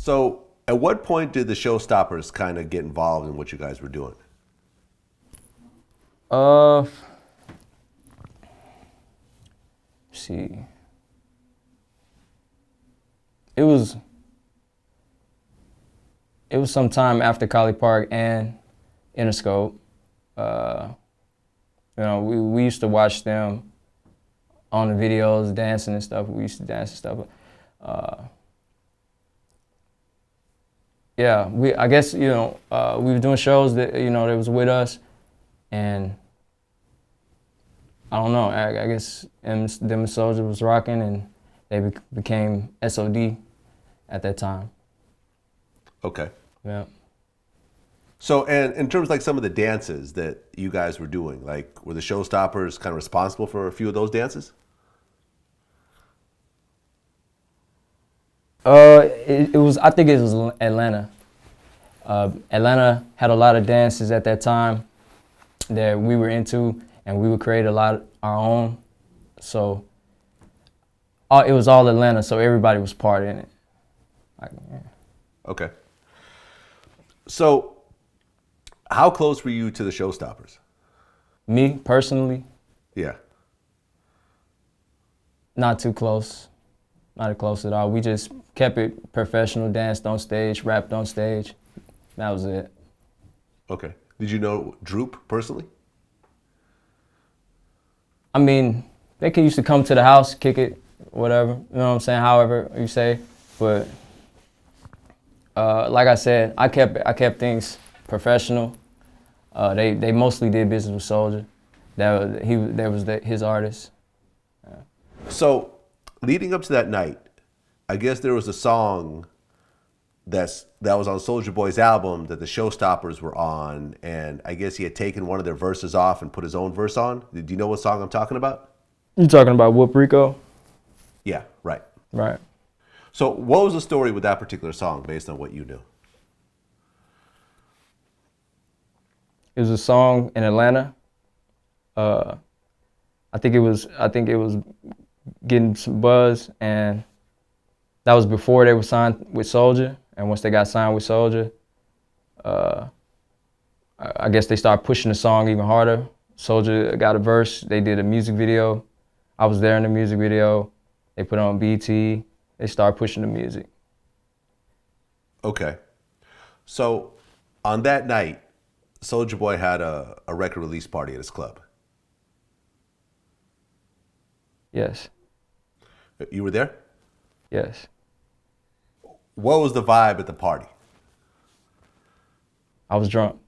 So at what point did the Show Stoppers kind of get involved in what you guys were doing? Let's see. It was some time after Colley Park and Interscope. We used to watch them on the videos, dancing and stuff. We used to dance and stuff. I guess we were doing shows that that was with us, and I don't know. I guess them and Soulja was rocking, and they became SOD at that time. Okay. Yeah. So, and in terms of like some of the dances that you guys were doing, like were the Show Stoppers kind of responsible for a few of those dances? It was. I think it was Atlanta. Atlanta had a lot of dances at that time that we were into, and we would create a lot of our own. So it was all Atlanta, so everybody was part in it. Okay. So, how close were you to the Show Stoppers? Me, personally? Yeah. Not too close. Not close at all. We just kept it professional, danced on stage, rapped on stage. That was it. Okay. Did you know Droop personally? I mean, they used to come to the house, kick it, whatever. You know what I'm saying? However you say. But like I said, I kept things professional. They mostly did business with Soulja. That was his artist. Yeah. So, leading up to that night, I guess there was a song that was on Soulja Boy's album that the Show Stoppers were on, and I guess he had taken one of their verses off and put his own verse on. Do you know what song I'm talking about? You talking about Whoop Rico? Yeah, right. Right. So what was the story with that particular song based on what you knew? It was a song in Atlanta. I think it was getting some buzz, and that was before they were signed with Soulja. And once they got signed with Soulja, I guess they started pushing the song even harder. Soulja got a verse. They did a music video. I was there in the music video. They put it on BT. They started pushing the music. Okay. So on that night, Soulja Boy had a record release party at his club. Yes. You were there? Yes. What was the vibe at the party? I was drunk.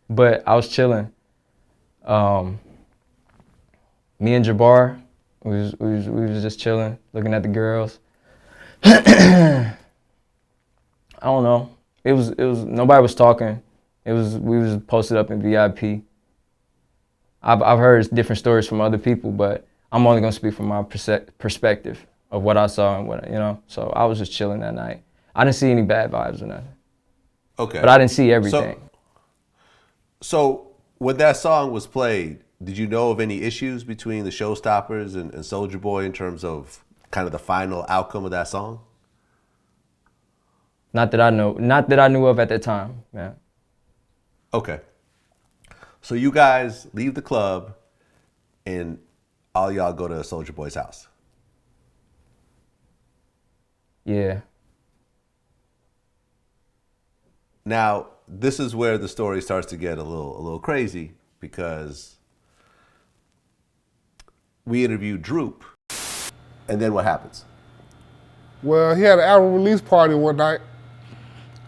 But I was chilling. Me and Jabbar, we was just chilling, looking at the girls. I don't know. It was nobody was talking. We was posted up in VIP. I've heard different stories from other people, but I'm only gonna speak from my perspective of what I saw and what So I was just chilling that night. I didn't see any bad vibes or nothing. Okay. But I didn't see everything. So when that song was played, did you know of any issues between the Show Stoppers and Soulja Boy in terms of kind of the final outcome of that song? Not that I knew of at that time. Yeah. Okay. So you guys leave the club, and all y'all go to Soulja Boy's house. Yeah. Now, this is where the story starts to get a little crazy, because we interviewed Droop, and then what happens? Well, he had an album release party one night,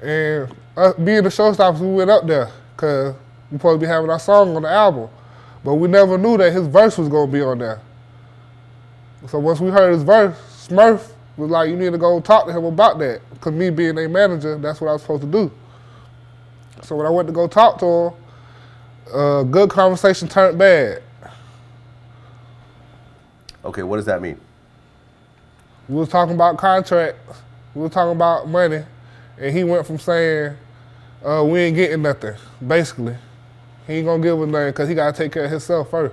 and being the Show Stoppers, we went up there because we supposed to be having our song on the album, but we never knew that his verse was gonna be on there. So once we heard his verse, Smurf was like, "You need to go talk to him about that," because me being a manager, that's what I was supposed to do. So when I went to go talk to him, good conversation turned bad. Okay, what does that mean? We was talking about contracts, we was talking about money, and he went from saying, we ain't getting nothing, basically. He ain't gonna give us nothing because he gotta take care of himself first.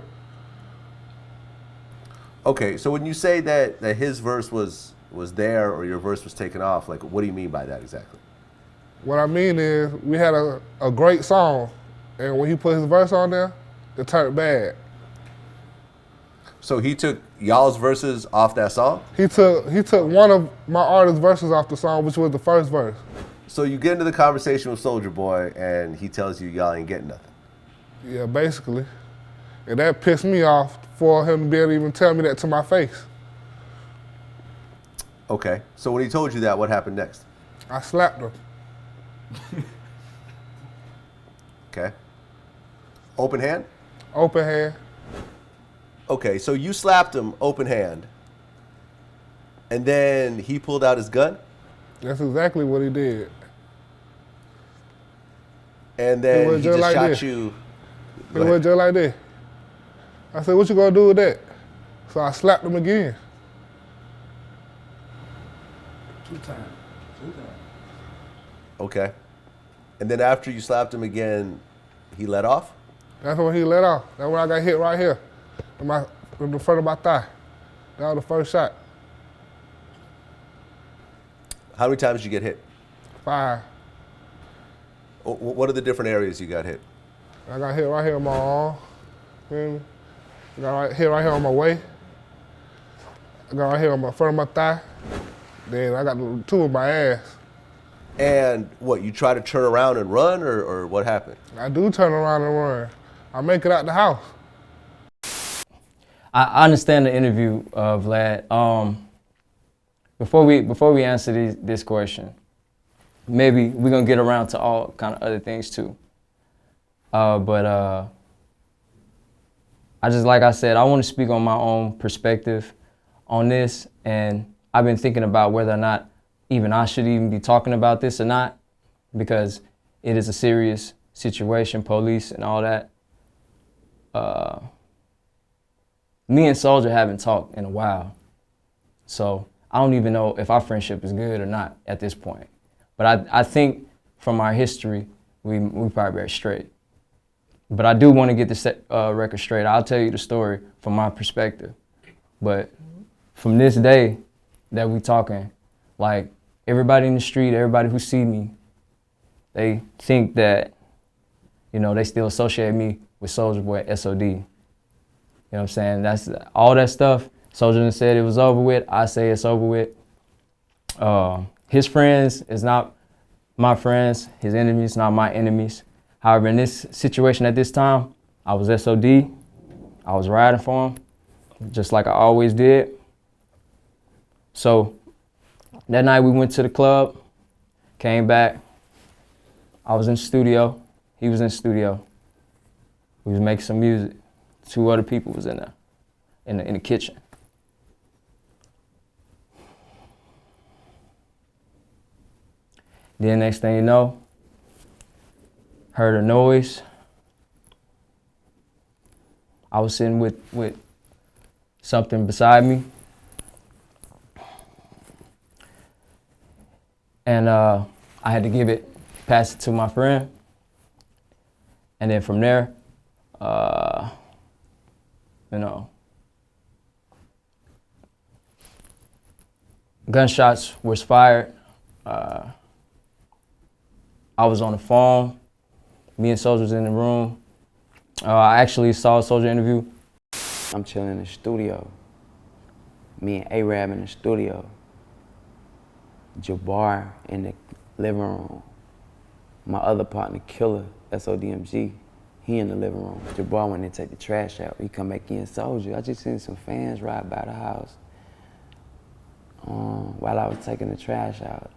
Okay, so when you say that his verse was was there or your verse was taken off. Like, what do you mean by that exactly? What I mean is, we had a great song, and when he put his verse on there, it turned bad. So he took y'all's verses off that song? He took one of my artist's verses off the song, which was the first verse. So you get into the conversation with Soulja Boy, and he tells you y'all ain't getting nothing. Yeah, basically. And that pissed me off for him to be able to even tell me that to my face. Okay. So when he told you that, what happened next? I slapped him. Okay. Open hand? Open hand. Okay, so you slapped him open hand, and then he pulled out his gun? That's exactly what he did. And then he just like shot this. you. It was just like that. I said, what you gonna do with that? So I slapped him again. 2 times. Okay. And then after you slapped him again, he let off? That's when he let off. That's when I got hit right here, in the front of my thigh. That was the first shot. How many times did you get hit? 5. What are the different areas you got hit? I got hit right here on my arm. Feel me? I got hit right here on my waist. I got right here on my front of my thigh. Then I got 2 in my ass. And what, you try to turn around and run, or what happened? I do turn around and run. I make it out the house. I understand the interview, Vlad. Before we answer this question, maybe we're gonna get around to all kind of other things too. But I just, like I said, I want to speak on my own perspective on this, and I've been thinking about whether or not even I should even be talking about this or not, because it is a serious situation, police and all that. Me and Soulja haven't talked in a while, so I don't even know if our friendship is good or not at this point. But I think from our history, we probably are straight. But I do want to get this record straight. I'll tell you the story from my perspective. But from this day that we talking, like, everybody in the street, everybody who see me, they think that, you know, they still associate me with Soulja Boy, SOD. You know what I'm saying? That's all that stuff. Soulja said it was over with. I say it's over with. His friends is not my friends. His enemies not my enemies. However, in this situation at this time, I was SOD. I was riding for him, just like I always did. So that night we went to the club, came back. I was in the studio. He was in the studio. We was making some music. 2 other people was in there, in the kitchen. Then next thing you know, heard a noise. I was sitting with something beside me. And I had to pass it to my friend. And then from there, you know, gunshots was fired. I was on the phone. Me and Soulja was in the room. I actually saw a Soulja interview. I'm chilling in the studio. Me and Arab in the studio. Jabbar in the living room. My other partner, Killer, SODMG, he in the living room. Jabbar went and take the trash out. He come back in, Soulja, I just seen some fans ride by the house while I was taking the trash out.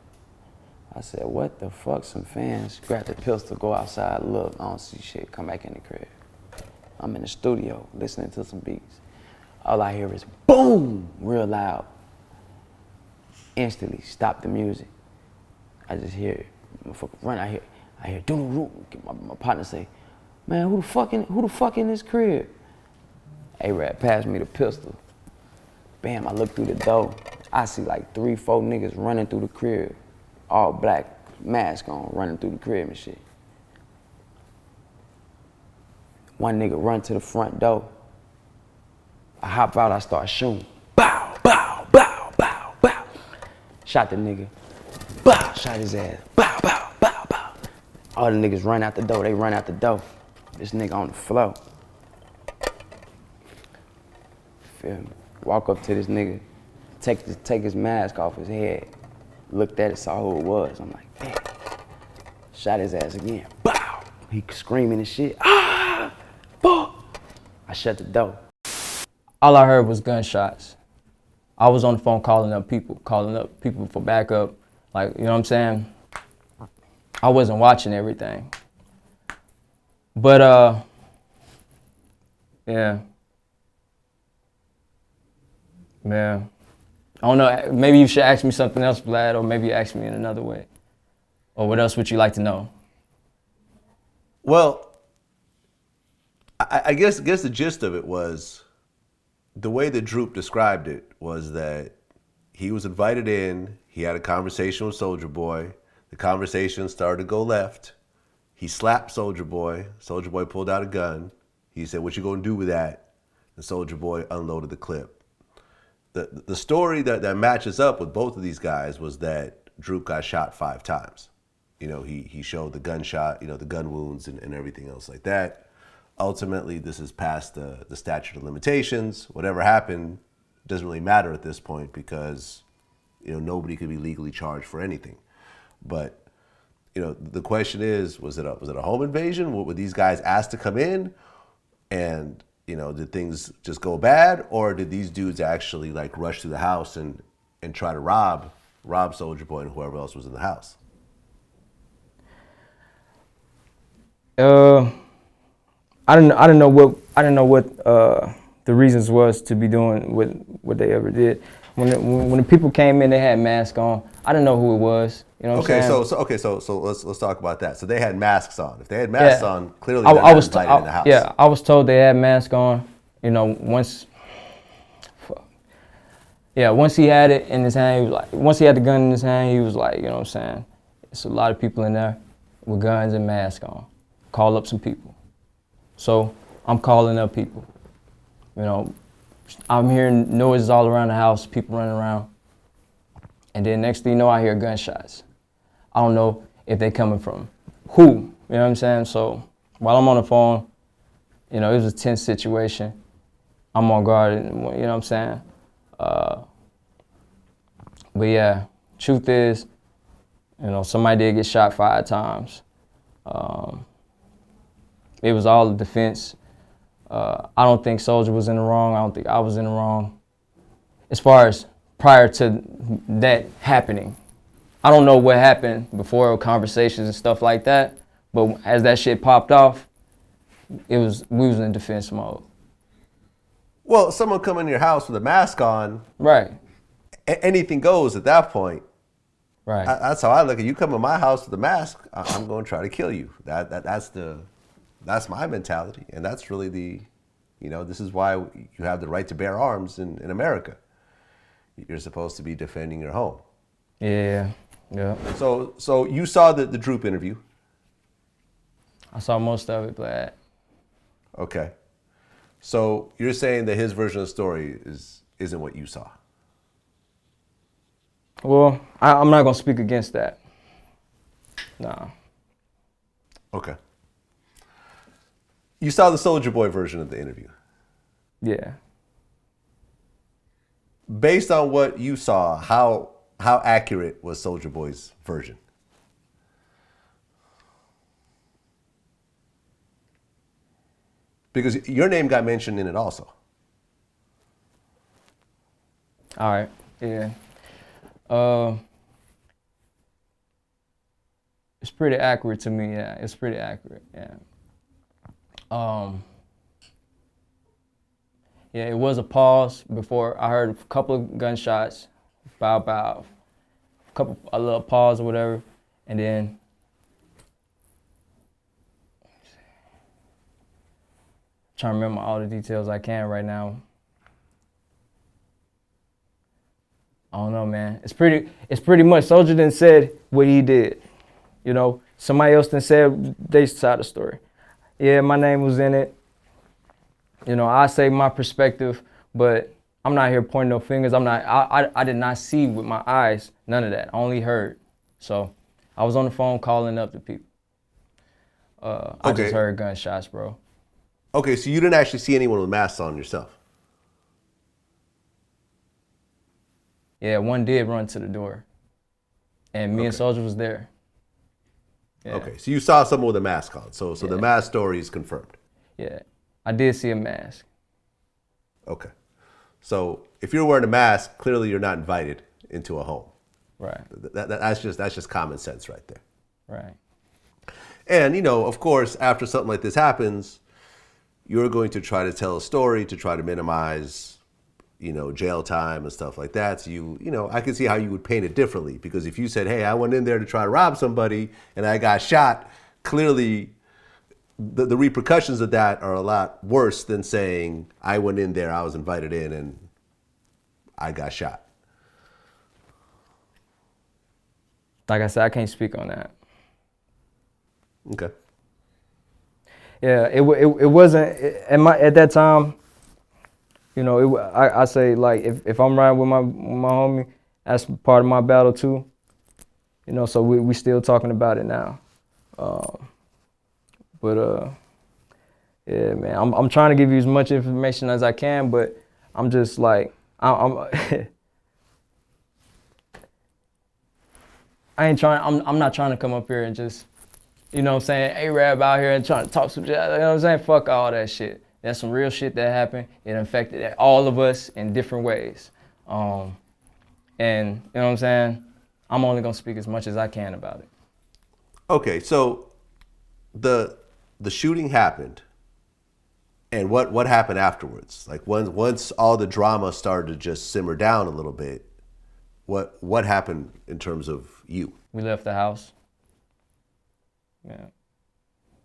I said, what the fuck, some fans? Grab the pistol, go outside, look, I don't see shit, come back in the crib. I'm in the studio, listening to some beats. All I hear is boom, real loud. Instantly, stop the music. I just hear it, motherfucker run, I hear doo-doo-doo. My partner say, man, who the fuck in this crib? A-Rap passed me the pistol. Bam, I look through the door. I see like 3, 4 niggas running through the crib. All black, mask on, running through the crib and shit. One nigga run to the front door. I hop out, I start shooting. Bow, bow, bow, bow, bow. shot the nigga. Bow, shot his ass. Bow, bow, bow, bow. All the niggas run out the door. They run out the door. This nigga on the floor. Feel me? Walk up to this nigga, take his mask off his head. Looked at it, saw who it was. I'm like, damn. Shot his ass again. Bow. He screaming and shit. Ah! Bow. I shut the door. All I heard was gunshots. I was on the phone calling up people for backup. Like, you know what I'm saying? I wasn't watching everything. But, yeah. Man. I don't know, maybe you should ask me something else, Vlad, or maybe ask me in another way. Or what else would you like to know? Well, I guess the gist of it was, the way that Droop described it was that he was invited in, he had a conversation with Soulja Boy, the conversation started to go left, he slapped Soulja Boy pulled out a gun, he said, "What you gonna do with that?" And Soulja Boy unloaded the clip. The story that matches up with both of these guys was that Droop got shot 5 times. You know, he showed the gunshot, you know, the gun wounds and everything else like that. Ultimately, this is past the statute of limitations. Whatever happened doesn't really matter at this point because, you know, nobody could be legally charged for anything. But, you know, the question is, was it a home invasion? Were these guys asked to come in? And, you know, did things just go bad, or did these dudes actually like rush through the house and try to rob Soulja Boy and whoever else was in the house? I didn't know what the reasons was to be doing what they ever did. When the people came in, they had masks on. I didn't know who it was. You know what I'm saying? So let's talk about that. So they had masks on. If they had masks on, clearly they're I not was invited in the house. Yeah, I was told they had masks on. You know, once he had it in his hand, he was like, once he had the gun in his hand, he was like, you know what I'm saying? It's a lot of people in there with guns and masks on. Call up some people. So I'm calling up people. You know, I'm hearing noises all around the house, people running around. And then next thing you know, I hear gunshots. I don't know if they coming from who, you know what I'm saying? So while I'm on the phone, you know, it was a tense situation. I'm on guard, and, you know what I'm saying? But yeah, truth is, you know, somebody did get shot 5 times. It was all a defense. I don't think Soulja was in the wrong. I don't think I was in the wrong. As far as prior to that happening, I don't know what happened before conversations and stuff like that, but as that shit popped off, we was in defense mode. Well, someone come in your house with a mask on, Right. Anything goes at that point. Right. That's how I look at it. You come in my house with a mask, I'm going to try to kill you. That's my mentality, and that's really this is why you have the right to bear arms in America. You're supposed to be defending your home. Yeah. So you saw the Droop interview. I saw most of it, but Okay. So you're saying that his version of the story isn't what you saw? well, I'm not gonna speak against that. Nah. Okay. You saw the Soulja Boy version of the interview. Yeah. Based on what you saw, how accurate was Soulja Boy's version? Because your name got mentioned in it also. All right. Yeah. It's pretty accurate to me. Yeah, it's pretty accurate. Yeah. Yeah, it was a pause before I heard a couple of gunshots, bow, a little pause or whatever, and then trying to remember all the details I can right now. I don't know, man. It's pretty much Soulja done said what he did. You know, somebody else done said their side of the story. Yeah, my name was in it. You know, I say my perspective, but I'm not here pointing no fingers. I did not see with my eyes, none of that. I only heard. So I was on the phone calling up the people. I just heard gunshots, bro. Okay, so you didn't actually see anyone with masks on yourself? Yeah, one did run to the door. And me and Soulja was there. Yeah. Okay, so you saw someone with a mask on. So the mask story is confirmed. Yeah, I did see a mask. Okay. So if you're wearing a mask, clearly you're not invited into a home. Right. That's just common sense right there. Right. And, you know, of course, after something like this happens, you're going to try to tell a story to try to minimize, you know, jail time and stuff like that. So you know, I can see how you would paint it differently, because if you said, hey, I went in there to try to rob somebody and I got shot, clearly the repercussions of that are a lot worse than saying I went in there, I was invited in, and I got shot. Like I said, I can't speak on that. Okay. Yeah, it wasn't at that time. You know, I say, like, if I'm riding with my homie, that's part of my battle too. You know, so we still talking about it now. Yeah, man, I'm trying to give you as much information as I can, but I'm just like, I'm not trying to come up here and just, you know what I'm saying, A-Rab out here and trying to talk some shit, you know what I'm saying? Fuck all that shit. That's some real shit that happened. It affected all of us in different ways. And you know what I'm saying? I'm only gonna speak as much as I can about it. Okay, so the shooting happened, and what happened afterwards? Like once all the drama started to just simmer down a little bit, what happened in terms of you? We left the house. Yeah.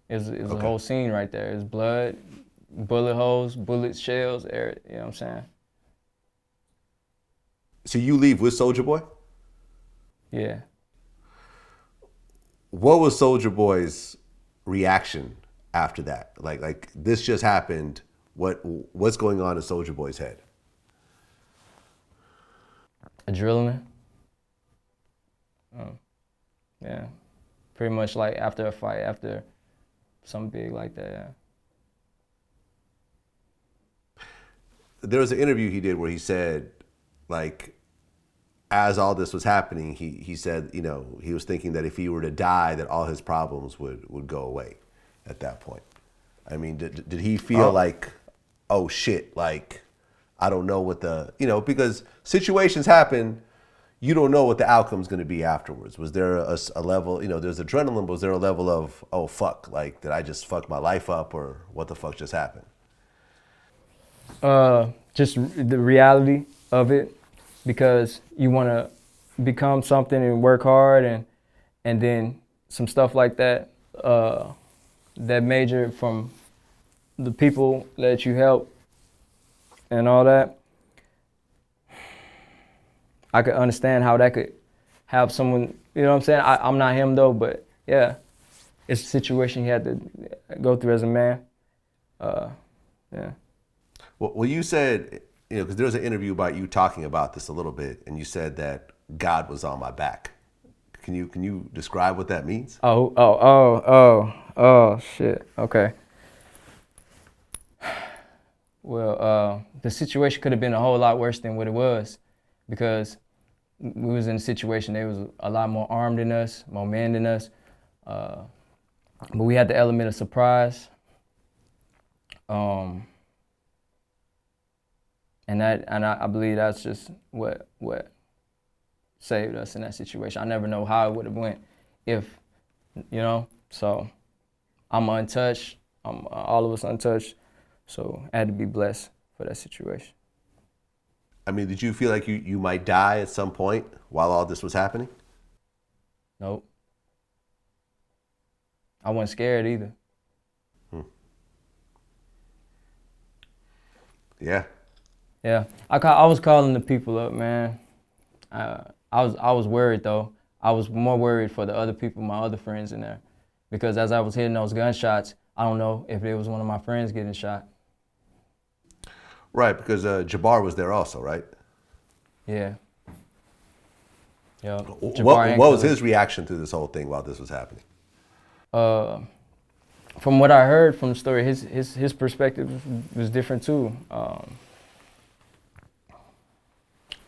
It was a whole scene right there. It was blood, bullet holes, bullets, shells, air, you know what I'm saying? So you leave with Soulja Boy? Yeah. What was Soulja Boy's reaction after that? Like this just happened. What's going on in Soulja Boy's head? Adrenaline. Yeah. Pretty much like after a fight, after something big like that, yeah. There was an interview he did where he said, like, as all this was happening, he said, you know, he was thinking that if he were to die, that all his problems would go away at that point. I mean, did he feel like, oh shit, like, I don't know what you know, because situations happen, you don't know what the outcome's going to be afterwards. Was there a level, you know, there's adrenaline, but was there a level of, oh fuck, like, did I just fuck my life up, or what the fuck just happened? Just the reality of it, because you want to become something and work hard, and then some stuff like that, that major from the people that you help and all that. I could understand how that could have someone, you know what I'm saying? I'm not him though, but yeah, it's a situation he had to go through as a man. Yeah. Well, you said, you know, because there was an interview about you talking about this a little bit, and you said that God was on my back. Can you describe what that means? Oh, shit. Okay. Well, the situation could have been a whole lot worse than what it was, because we was in a situation, they was a lot more armed than us, more men than us, but we had the element of surprise. And I believe that's just what saved us in that situation. I never know how it would have went if, you know, so I'm untouched, all of us untouched, so I had to be blessed for that situation. I mean, did you feel like you might die at some point while all this was happening? Nope. I wasn't scared either. Yeah. Yeah, I was calling the people up, man. I was worried though. I was more worried for the other people, my other friends in there, because as I was hitting those gunshots, I don't know if it was one of my friends getting shot. Right, because Jabbar was there also, right? Yeah. Yeah. What was his reaction to this whole thing while this was happening? From what I heard from the story, his perspective was different too.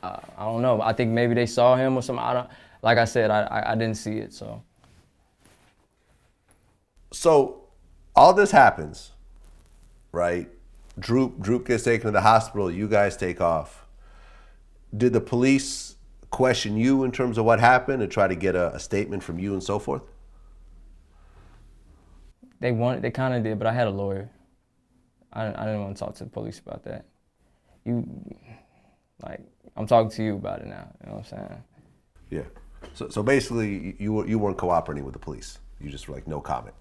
I don't know. I think maybe they saw him or something. Like I said, I didn't see it. So all this happens, right? Droop gets taken to the hospital. You guys take off. Did the police question you in terms of what happened and try to get a statement from you and so forth? They kind of did, but I had a lawyer. I didn't want to talk to the police about that. I'm talking to you about it now. You know what I'm saying? Yeah. So basically, you weren't cooperating with the police. You just were like, no comment.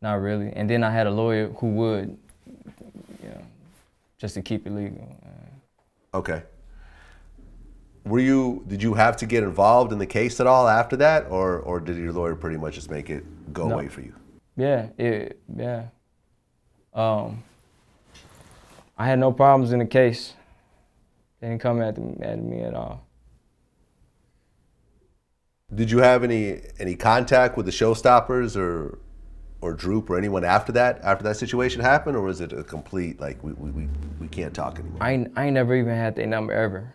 Not really. And then I had a lawyer who would, just to keep it legal. Okay. Did you have to get involved in the case at all after that, or did your lawyer pretty much just make it go away for you? Yeah, I had no problems in the case. They didn't come at me at all. Did you have any contact with the Show Stoppas or Droop or anyone after that situation happened, or was it a complete like we can't talk anymore? I ain't never even had their number ever.